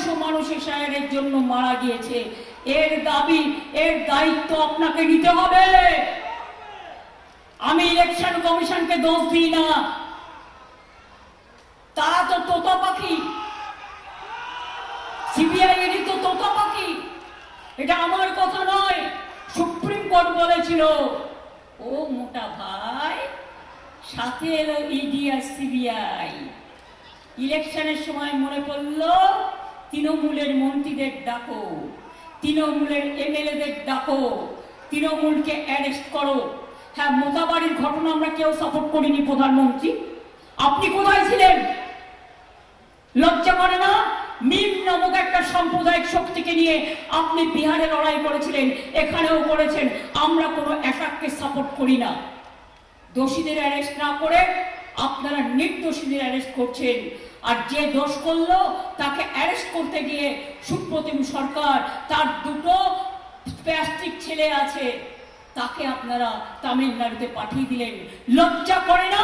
250 মানুষ এসআইআরের জন্য মারা গিয়েছে। এর দাবি, এর দায়িত্ব আপনাকে নিতে হবে। আমি ইলেকশন কমিশনকে দোষ দিই না, তারা তো তোতা পাখি, সিবিআই এরই তো তোতা পাখি। এটা আমার কথা নয়, সুপ্রিম কোর্ট বলেছিল। ও মোটা ভাই, সাথে এলো ইডি আর সিবিআই। ইলেকশনের সময় মনে পড়লো তৃণমূলের মন্ত্রীদের ডাকো, তৃণমূলের এমএলএদের ডাকো, তৃণমূলকে অ্যারেস্ট করো। হ্যাঁ, মোতাবাড়ির ঘটনা আমরা কেউ সাপোর্ট করিনি। প্রধানমন্ত্রী, আপনি কোথায় ছিলেন? লজ্জা করে না? মিম নামক একটা সাম্প্রদায়িক শক্তিকে নিয়ে আপনি বিহারে লড়াই করেছিলেন, এখানেও করেছেন। আমরা কোনো অ্যাটাককে সাপোর্ট করি না। দোষীদের অ্যারেস্ট না করে আপনারা নির্দোষীদের অ্যারেস্ট করছেন। আর যে দোষ করলো তাকে অ্যারেস্ট করতে গিয়ে সুপ্রতিম সরকার, তার দুটো প্যাস্টিক ছেলে আছে, তাকে আপনারা তামিলনাড়ুতে পাঠিয়ে দিলেন। লজ্জা করে না?